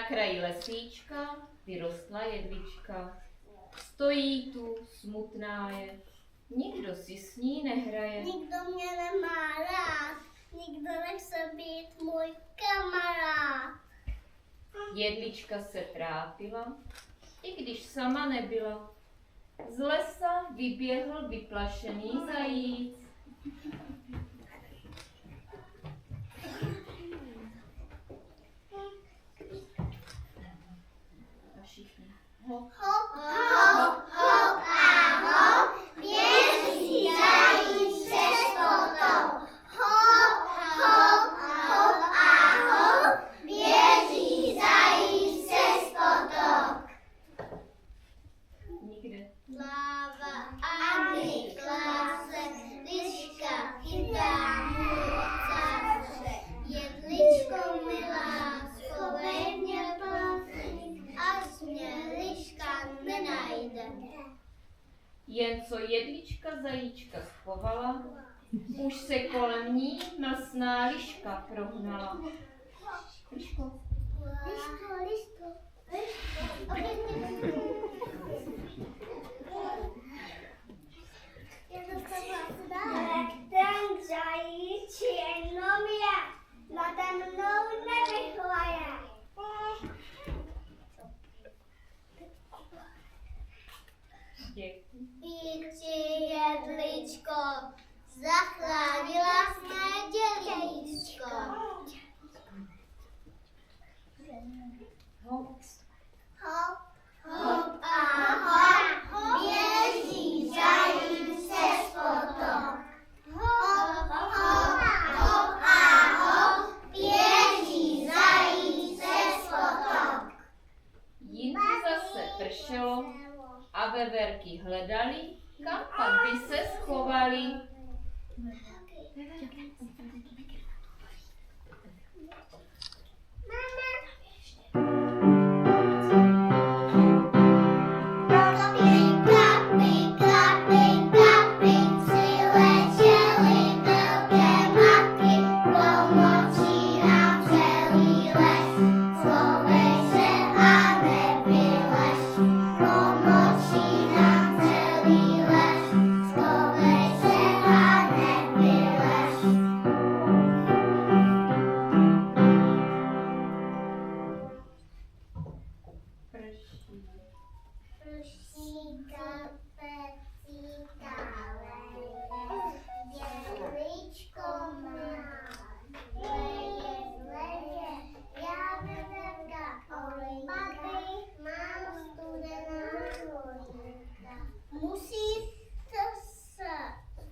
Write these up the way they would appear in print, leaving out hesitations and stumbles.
kraji lesíčka vyrostla jedlička. Stojí tu, smutná je, nikdo si s ní nehraje. Nikdo mě nemá rád, nikdo nechce být můj kamarád. Jedlička se trápila, i když sama nebyla. Z lesa vyběhl vyplašený zajíc. A všichni. Hop. Hop, hop, hop a hop, běží zajíc přes potok. Hop, hop, hop a hop, běží zajíc přes potok. Nikde. Láva a myklá se, liška chytá můj jedličko milá, schovej mě prosím, až mě liška nenajde. Jen co jedlička zajíčka schovala, už se kolem ní mlsná liška prohnala. Liško. Liško. Ten zajíc jenom je, nade mnou nevychleje. Děkuji. Píči jedličko, zachránila jsme dělíčko. Hop. Hop, hop a hop, běží zajíc přes potok. Hop, hop, hop a hop, běží zajíc přes potok. Jindy zase pršelo a veverky hledali, kam pak by se schovali.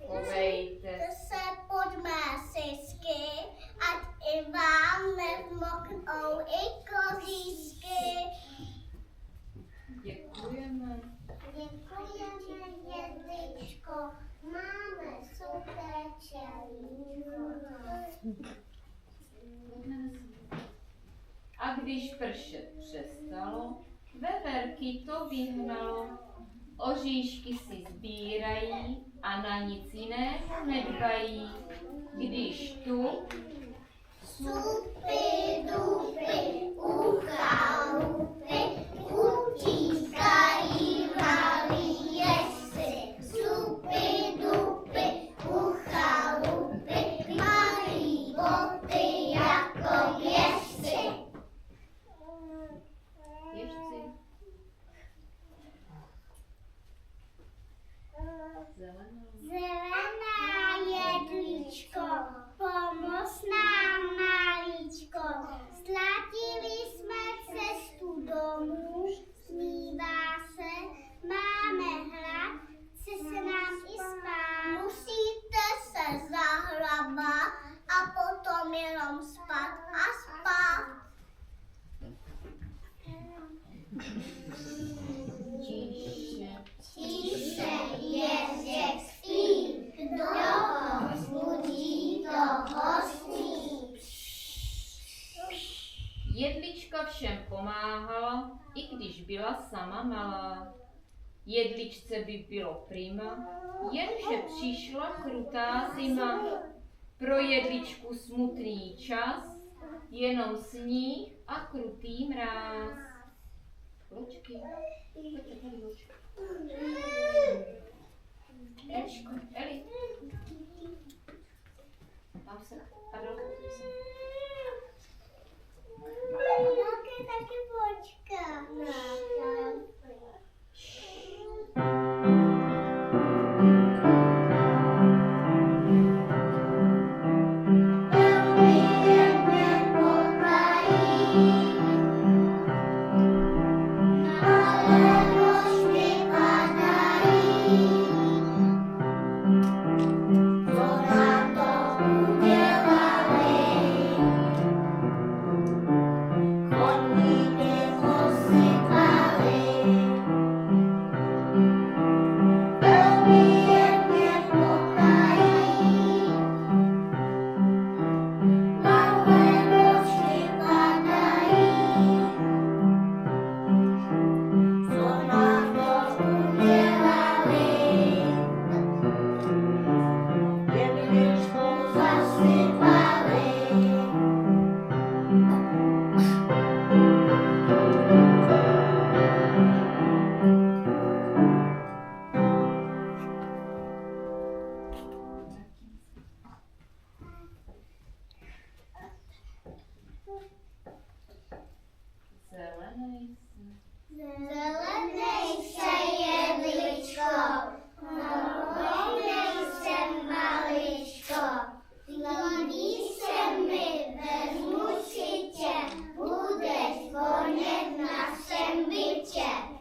Povejte. Se pod mé sisky, ať i vám nevmoknou i kořízky. Děkujeme. Děkujeme, jedličko, máme super čelíčko. A když pršet přestalo, veverky to vyhnalo. Oříšky si sbírají a na nic jiného nedbají. Když tu Supy, dupy, u chalupy, utíkají malí ježci. Supy, dupy, u chalupy, malí boty jako ježci. ježci zelenou. Zelená jedličko, pomoz nám malíčko. Ztratili jsme cestu domů, smívá se, máme hlad, chce se nám i spát. Musíte se zahrabat a potom jenom spát a spát. Tiše. Tiše ježek spí, kdo ho vzbudí, toho sní. Jedlička všem pomáhala, i když byla sama malá. Jedličce by bylo prima, jenže přišla krutá zima. Pro jedličku smutný čas, jenom sníh a krutý mráz. Vločky. Eliško, Eli. Tam se, pardon, Taky počka. Zelenej se jedličko, zelenej jsem maličko, líbí se mi, vezmu si tě, budeš vonět v našem bytě.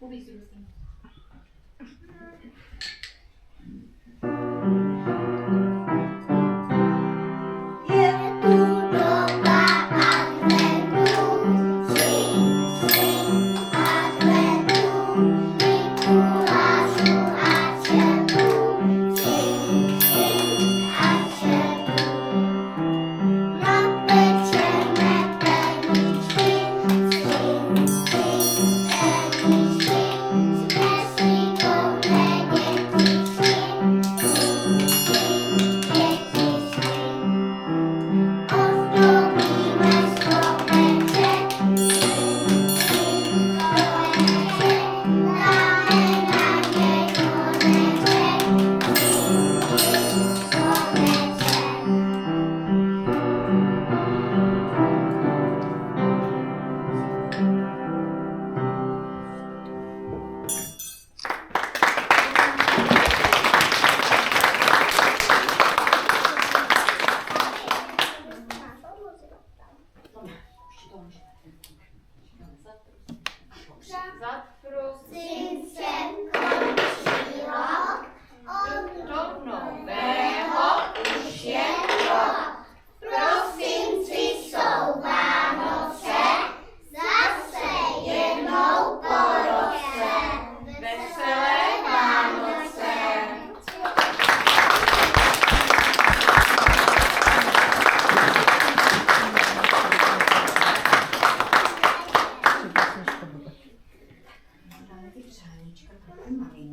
Ubij si dostanu.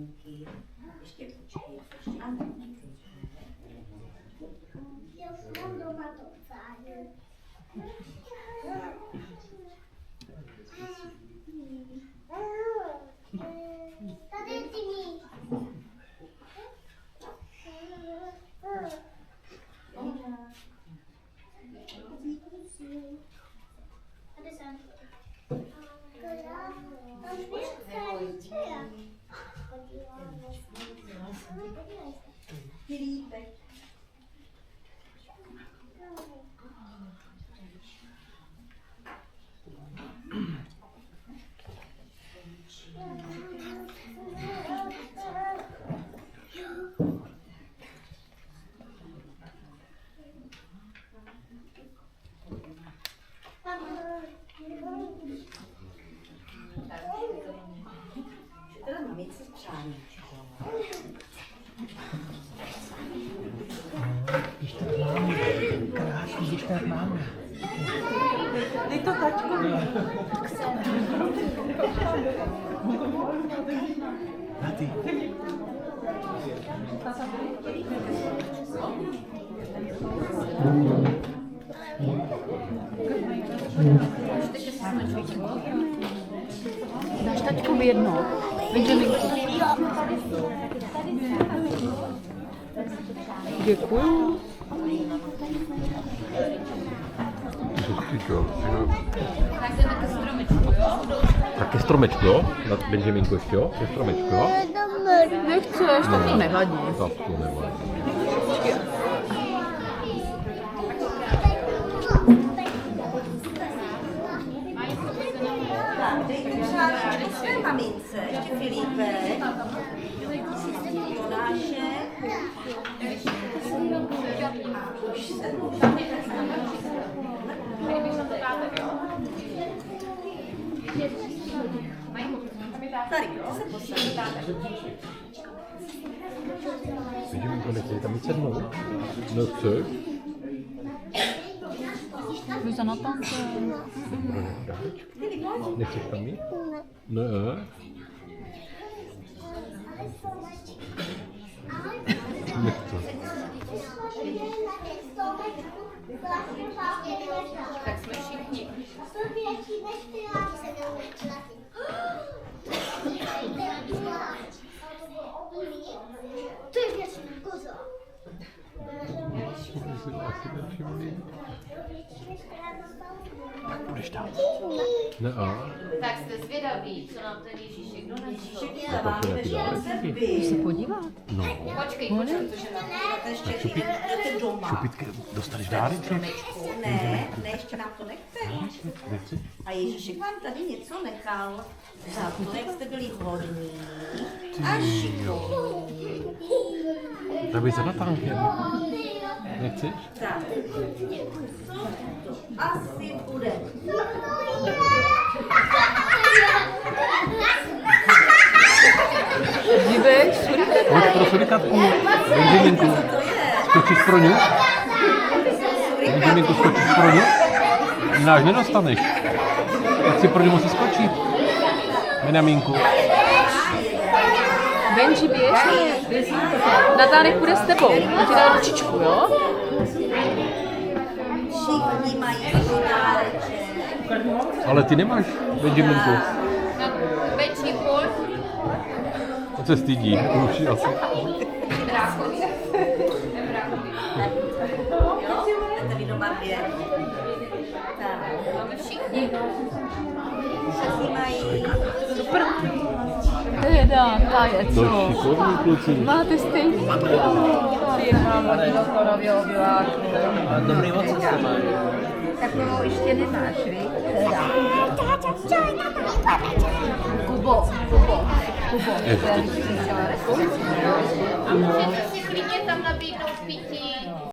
maminky. Ještě počkej, ještě Já už mám doma to psání. Tady ty mít. Tady jsem. Tam Filipek. Teda mamince s přáníčkou. Když tak máme. Dej to tačkovi. Na ty. Dáš taťkovi jedno. Benjaminku. Děkuju. Tak jdeme ke stromečku, jo? Tak ke stromečku, jo? Na Benjaminku ještě, jo? Ke stromečku, jo? Nechceš, tak to nevadí. Tak to nevadí. Tak, dejte přáníčko své mamince, ještě Filipek. Jonášek. A už se tady, se posadí. Benjaminku, nechceš tam jít sednout? Nechceš? Jdu za Natánce. Nechceš tam jít? Ne. Nechceš. Tak jsme všichni. To je věčná koza. Budeš tam. Ne a? Tak jste zvědaví, co nám ten Ježíšek donesl. Za vámi vešel se Jdu se podívat. No. Počkej, protože nám To ještě jdete doma. Šupitky, dostaneš dáreček? Ne, ještě nám to nechte. Nechci? A Ježíšek vám tady něco nechal za to, jak jste byli hodní a šikovní. Tak bys za Natánkem. Nechceš? Tak, asi bude. Dívej, surika. Pojď pro surikatku. Benjaminku, skočíš pro ní? Benjaminku, skočíš pro ní? Náš nedostaneš. Tak si pro ní musí skočit. Benjaminku. Benji, běž. Natánek půjde s tebou. Já ti dám ručičku, jo? Všichni mají dáreček. Ale ty nemáš, Benjaminku. na Benji pojď. On se stydí, už asi. Bráchovi. Jo? Jdete vy doma dvě. Tak, Máme všichni. všichni mají. Super. Teda, ta je No co? šikovní kluci. Máte stejný? Přijímám doktorově obyváku. A dobrý moc jste má. Takovou ještě nemáš, vy? Kubo. Ještě. Můžete si klidně tam nabídnout pití.